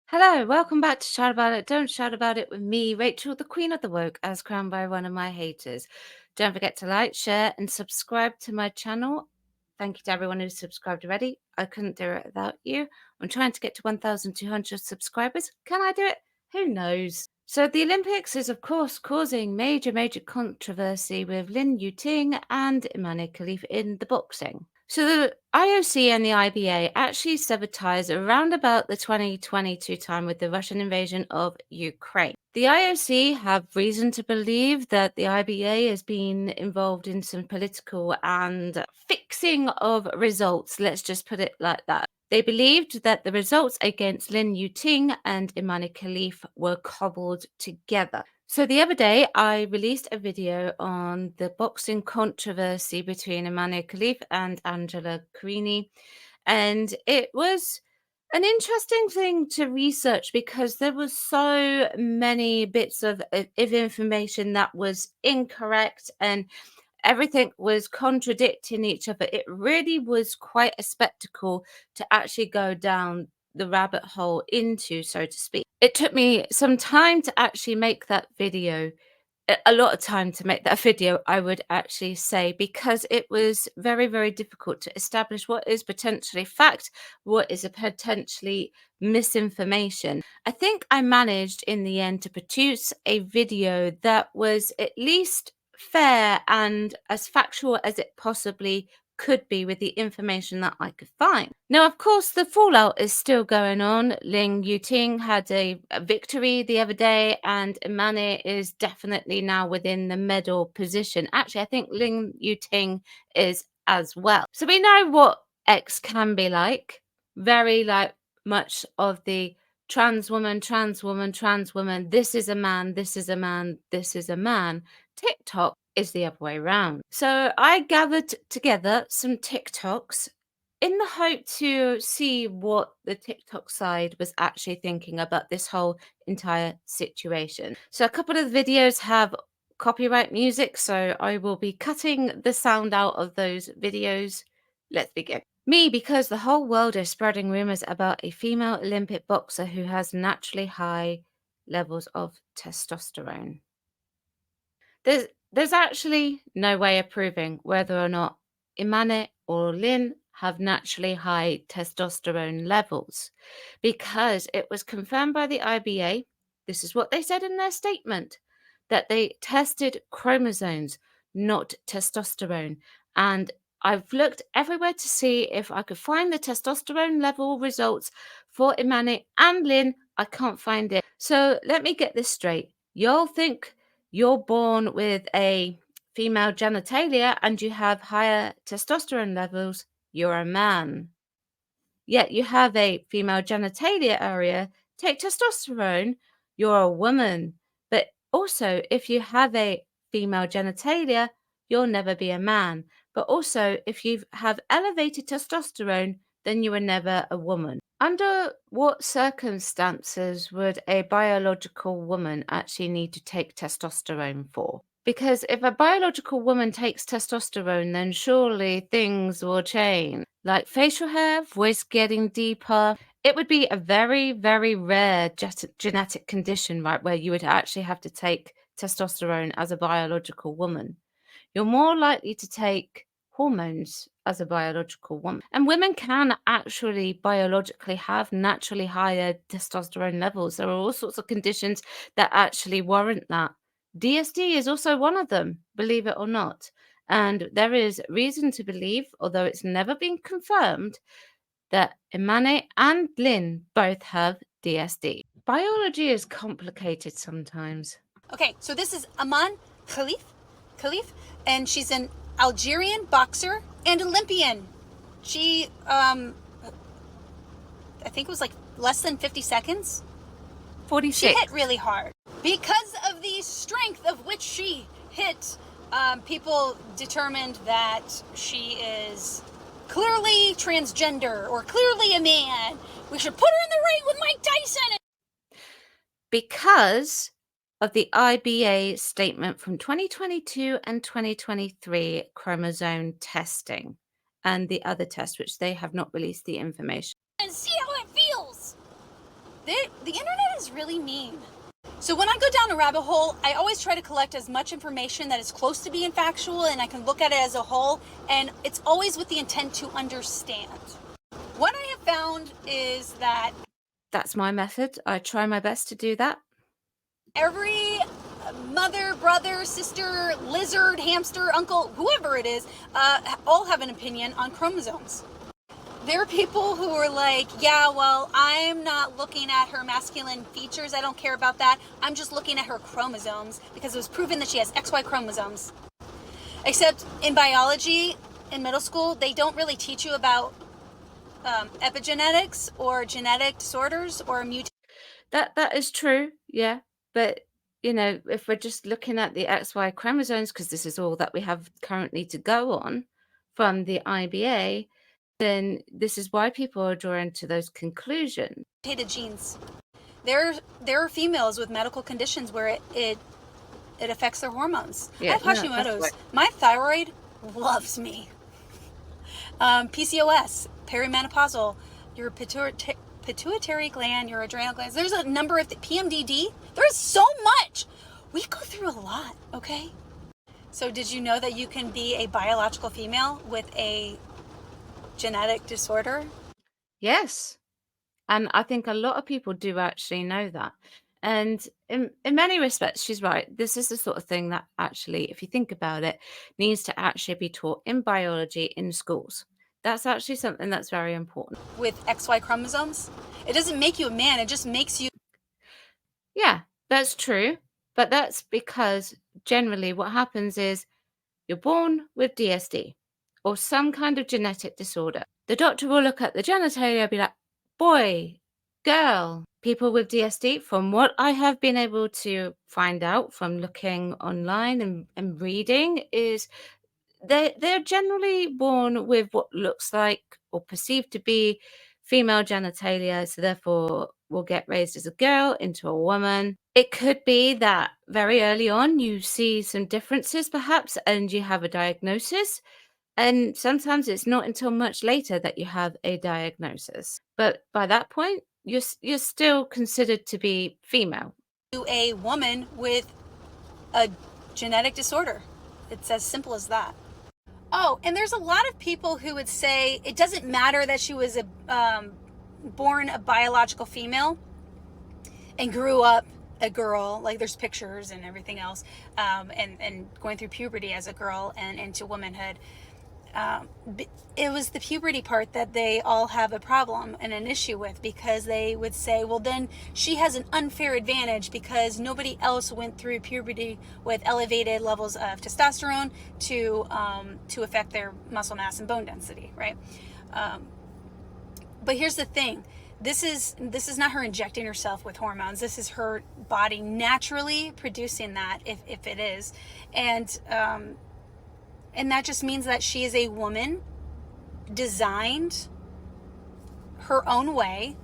Hello, welcome back to Shout About It. Don't shout about it with me, Rachel, the Queen of the Woke, as crowned by one of my haters. Don't forget to like, share, and subscribe to my channel. Thank you to everyone who's subscribed already. I couldn't do it without you. I'm trying to get to 1,200 subscribers. Can I do it? Who knows? So the Olympics is, of course, causing major controversy with Lin Yu-ting and Imane Khalif in the boxing. So the IOC and the IBA actually severed ties around about the 2022 time with the Russian invasion of Ukraine. The IOC have reason to believe that the IBA has been involved in some political and fixing of results, let's just put it like that. They believed that the results against Lin Yu-ting and Imane Khalif were cobbled together. So the other day, I released a video on the boxing controversy between Imane Khalif and Angela Carini, and it was an interesting thing to research because there was so many bits of information that was incorrect and everything was contradicting each other. It really was quite a spectacle to actually go down the rabbit hole into, so to speak. It took me some time to actually make that video, a lot of time to make that video, I would actually say, because it was very difficult to establish what is potentially fact, what is a potentially misinformation. I think I managed in the end to produce a video that was at least fair and as factual as it possibly could be with the information that I could find. Now, of course, the fallout is still going on. Ling Yuting had a victory the other day, and Imane is definitely now within the medal position. Actually, I think Ling Yuting is as well. So we know what X can be like. Very like much of the trans woman, this is a man, this is a man, this is a man. TikTok is the other way around. So I gathered together some TikToks in the hope to see what the TikTok side was actually thinking about this whole entire situation. So a couple of the videos have copyright music, so I will be cutting the sound out of those videos. Let's begin. Me, because the whole world is spreading rumors about a female Olympic boxer who has naturally high levels of testosterone. There's actually no way of proving whether or not Imane or Lin have naturally high testosterone levels because it was confirmed by the IBA. This is what they said in their statement, that they tested chromosomes, not testosterone. And I've looked everywhere to see if I could find the testosterone level results for Imane and Lin. I can't find it. So let me get this straight. Y'all think you're born with a female genitalia and you have higher testosterone levels, you're a man. Yet you have a female genitalia area, take testosterone, you're a woman. But also, if you have a female genitalia, you'll never be a man. But also, if you have elevated testosterone, then you are never a woman. Under what circumstances would a biological woman actually need to take testosterone for? Because if a biological woman takes testosterone, then surely things will change. Like facial hair, voice getting deeper. It would be a very rare genetic condition, right, where you would actually have to take testosterone as a biological woman. You're more likely to take hormones as a biological woman. And women can actually biologically have naturally higher testosterone levels. There are all sorts of conditions that actually warrant that. DSD is also one of them, believe it or not. And there is reason to believe, although it's never been confirmed, that Imane and Lin both have DSD. Biology is complicated sometimes. Okay, so this is Aman Khalif, and she's an Algerian boxer and Olympian. She, I think it was like less than 50 seconds. 46. She hit really hard. Because of the strength of which she hit, people determined that she is clearly transgender or clearly a man. We should put her in the ring with Mike Tyson. Because of the IBA statement from 2022 and 2023 chromosome testing and the other test, which they have not released the information. And see how it feels. The internet is really mean. So when I go down a rabbit hole, I always try to collect as much information that is close to being factual and I can look at it as a whole, and it's always with the intent to understand. What I have found is that That's my method. I try my best to do that. every mother, brother, sister, lizard, hamster, uncle, whoever it is, all have an opinion on chromosomes. There are people who are like, yeah, well, I'm not looking at her masculine features. I don't care about that. I'm just looking at her chromosomes because it was proven that she has XY chromosomes. Except in biology, in middle school, they don't really teach you about epigenetics or genetic disorders or mutations. That is true, yeah, but, you know, if we're just looking at the XY chromosomes, because this is all that we have currently to go on from the IBA, then this is why people are drawing to those conclusions. Genes. There are females with medical conditions where it affects their hormones. I Yeah, have no, that's Hashimoto's. right. My thyroid loves me. PCOS, perimenopausal, your pituitary gland, your adrenal glands. There's a number of PMDD. There's so much. We go through a lot, okay? So did you know that you can be a biological female with a genetic disorder? Yes, and I think a lot of people do actually know that, and in many respects, she's right. This is the sort of thing that actually, if you think about it, needs to actually be taught in biology in schools. That's actually something that's very important. With XY chromosomes? It doesn't make you a man, it just makes you. Yeah, that's true. But that's because generally what happens is you're born with DSD or some kind of genetic disorder. The doctor will look at the genitalia and be like, boy, girl. People with DSD, from what I have been able to find out from looking online and reading, is they're generally born with what looks like or perceived to be female genitalia, so therefore will get raised as a girl into a woman. It could be that very early on you see some differences perhaps and you have a diagnosis, and sometimes it's not until much later that you have a diagnosis. But by that point, you're still considered to be female. A woman with a genetic disorder. It's as simple as that. Oh, and there's a lot of people who would say it doesn't matter that she was born a biological female and grew up a girl. Like there's pictures and everything else, and going through puberty as a girl and into womanhood. It was the puberty part that they all have a problem and an issue with, because they would say, well, then she has an unfair advantage because nobody else went through puberty with elevated levels of testosterone to affect their muscle mass and bone density, right? But here's the thing. This is not her injecting herself with hormones. This is her body naturally producing that, if it is. And that just means that she is a woman designed her own way.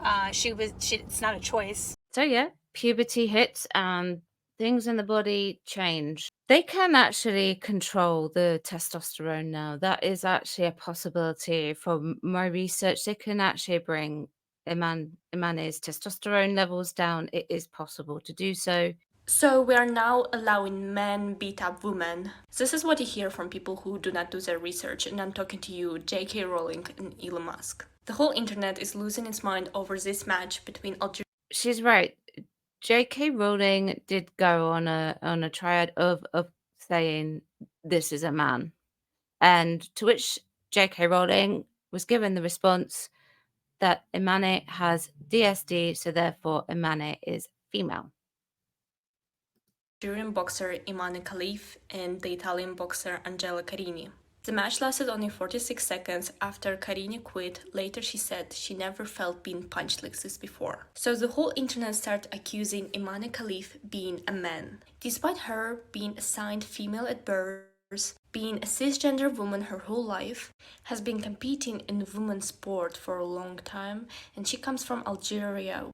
It's not a choice. So yeah, puberty hits and things in the body change. They can actually control the testosterone now. That is actually a possibility from my research. They can actually bring Imane's testosterone levels down. It is possible to do so. So we are now allowing men beat up women. This is what you hear from people who do not do their research, and I'm talking to you, J.K. Rowling and Elon Musk. The whole internet is losing its mind over this match between Algeria. She's right. J.K. Rowling did go on a triad of saying this is a man, and to which J.K. Rowling was given the response that Imane has DSD, so therefore Imane is female. Algerian boxer Imane Khalif and the Italian boxer Angela Carini. The match lasted only 46 seconds after Carini quit. Later she said she never felt being punched like this before. So the whole internet started accusing Imane Khalif being a man. Despite her being assigned female at birth, being a cisgender woman her whole life, has been competing in women's sport for a long time, and she comes from Algeria,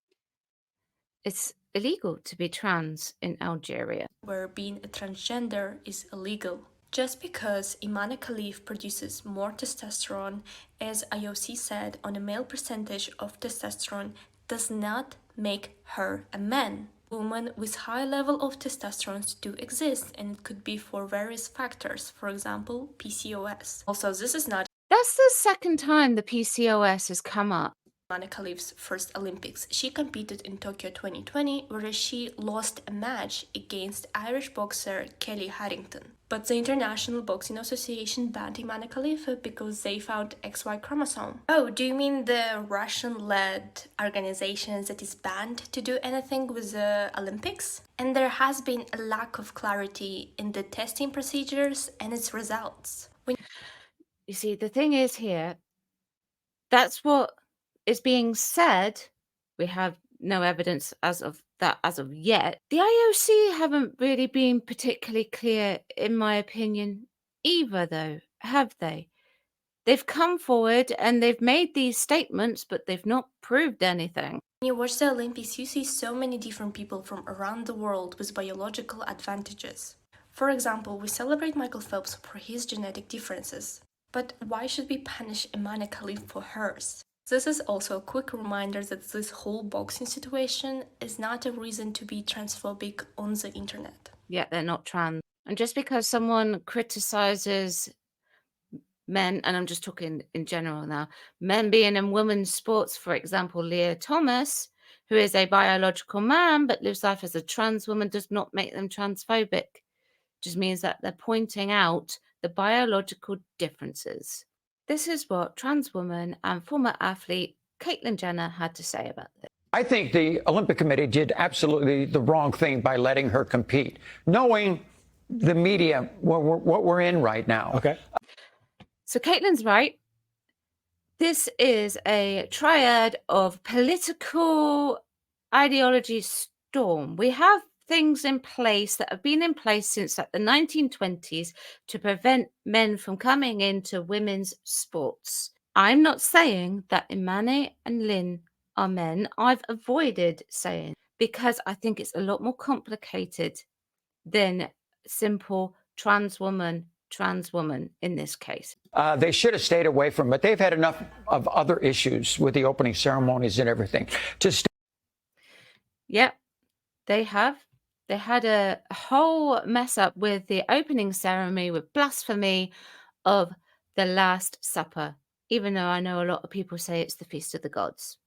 It's illegal to be trans in Algeria. where being a transgender is illegal. Just because Imane Khalif produces more testosterone, as IOC said, on a male percentage of testosterone does not make her a man. Women with high level of testosterone do exist, and it could be for various factors, for example, PCOS. Also, this is not That's the second time the PCOS has come up. Anna Khalif's first Olympics. She competed in Tokyo 2020, where she lost a match against Irish boxer Kelly Harrington. But the International Boxing Association banned Imane Khalifa because they found XY chromosome. Oh, do you mean the Russian-led organization that is banned to do anything with the Olympics? And there has been a lack of clarity in the testing procedures and its results. You see, the thing is here, that's what is being said. We have no evidence as of that as of yet. The IOC haven't really been particularly clear, in my opinion, either, though, have they? They've come forward and they've made these statements, but they've not proved anything. When you watch the Olympics, you see so many different people from around the world with biological advantages. For example, we celebrate Michael Phelps for his genetic differences. But why should we punish Imane Khalif for hers? This is also a quick reminder that this whole boxing situation is not a reason to be transphobic on the internet. Yet they're not trans. And just because someone criticizes men, and I'm just talking in general now, men being in women's sports, for example, Leah Thomas, who is a biological man but lives life as a trans woman, does not make them transphobic. Just means that they're pointing out the biological differences. This is what trans woman and former athlete Caitlyn Jenner had to say about this. I think the Olympic Committee did absolutely the wrong thing by letting her compete, knowing the media, what we're in right now. Okay. So Caitlyn's right. This is a triad of political ideology storm. We have things in place that have been in place since like the 1920s to prevent men from coming into women's sports. I'm not saying that Imane and Lynn are men. I've avoided saying because I think it's a lot more complicated than simple trans woman in this case. They should have stayed away from it. They've had enough of other issues with the opening ceremonies and everything. Yep, they have. They had a whole mess up with the opening ceremony with blasphemy of the Last Supper, even though I know a lot of people say it's the Feast of the Gods.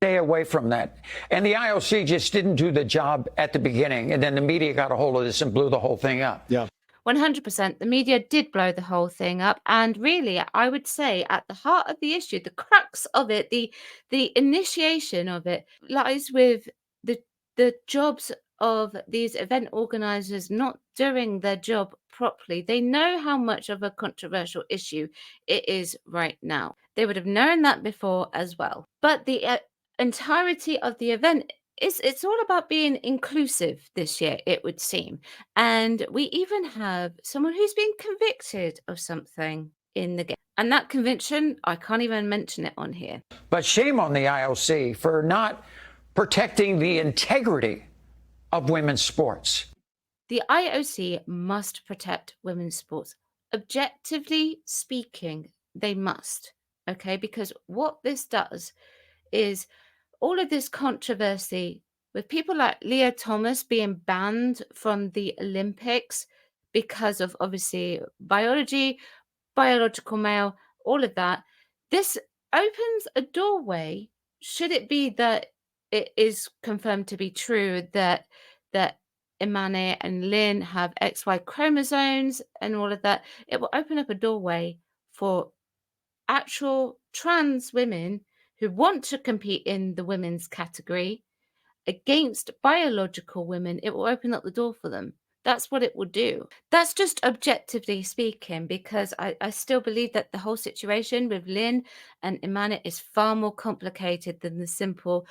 Stay away from that. And the IOC just didn't do the job at the beginning, and then the media got a hold of this and blew the whole thing up. Yeah. 100%. The media did blow the whole thing up. And really, I would say at the heart of the issue, the crux of it, the initiation of it lies with the jobs of these event organizers not doing their job properly. They know how much of a controversial issue it is right now. They would have known that before as well. But the entirety of the event it's all about being inclusive this year, it would seem. And we even have someone who's been convicted of something in the game. And that conviction, I can't even mention it on here. But shame on the IOC for not protecting the integrity of women's sports. The IOC must protect women's sports. Objectively speaking, they must. Okay, because what this does is all of this controversy with people like Leah Thomas being banned from the Olympics because of obviously biology, biological male, all of that. This opens a doorway, should it be that it is confirmed to be true that Imane and Lynn have XY chromosomes and all of that, it will open up a doorway for actual trans women who want to compete in the women's category against biological women. It will open up the door for them. That's what it will do. That's just objectively speaking, because I still believe that the whole situation with Lynn and Imane is far more complicated than the simple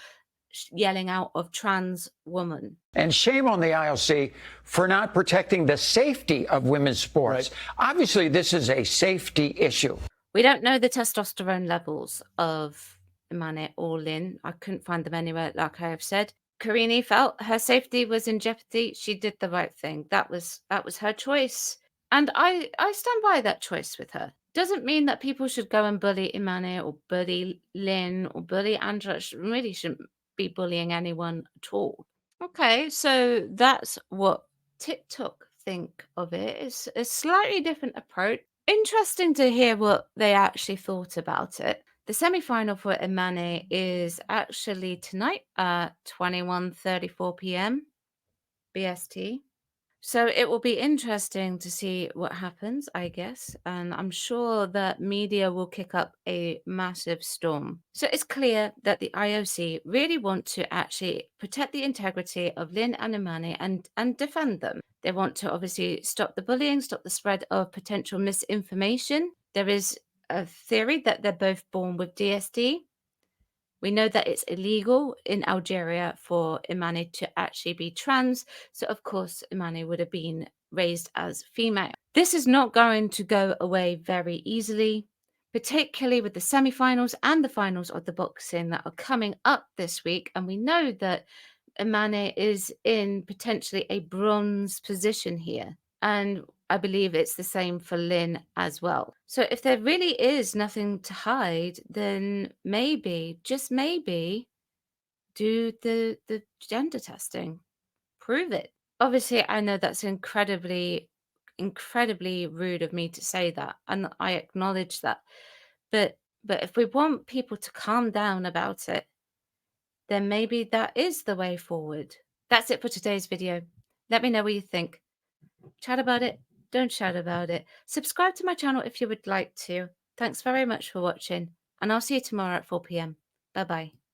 yelling out of trans woman. And shame on the IOC for not protecting the safety of women's sports. Right. Obviously, this is a safety issue. We don't know the testosterone levels of Imane or Lynn. I couldn't find them anywhere, like I have said. Karini felt her safety was in jeopardy. She did the right thing. That was her choice. And I stand by that choice with her. Doesn't mean that people should go and bully Imane or bully Lynn or bully Angela. Really shouldn't be bullying anyone at all. Okay, so that's what TikTok think of it. It's a slightly different approach. Interesting to hear what they actually thought about it. The semi-final for Imane is actually tonight at 21:34 p.m. BST. So it will be interesting to see what happens, I guess. And I'm sure that media will kick up a massive storm. So it's clear that the IOC really want to actually protect the integrity of Lynn and Imani and defend them. They want to obviously stop the bullying, stop the spread of potential misinformation. There is a theory that they're both born with DSD. We know that it's illegal in Algeria for Imani to actually be trans. So, of course, Imani would have been raised as female. This is not going to go away very easily, particularly with the semi-finals and the finals of the boxing that are coming up this week. And we know that Imani is in potentially a bronze position here. And I believe it's the same for Lynn as well. So if there really is nothing to hide, then maybe, just maybe, do the gender testing. Prove it. Obviously, I know that's incredibly rude of me to say that, and I acknowledge that. But if we want people to calm down about it, then maybe that is the way forward. That's it for today's video. Let me know what you think. Chat about it, don't shout about it. Subscribe to my channel if you would like to. Thanks very much for watching, and I'll see you tomorrow at 4 p.m. Bye bye.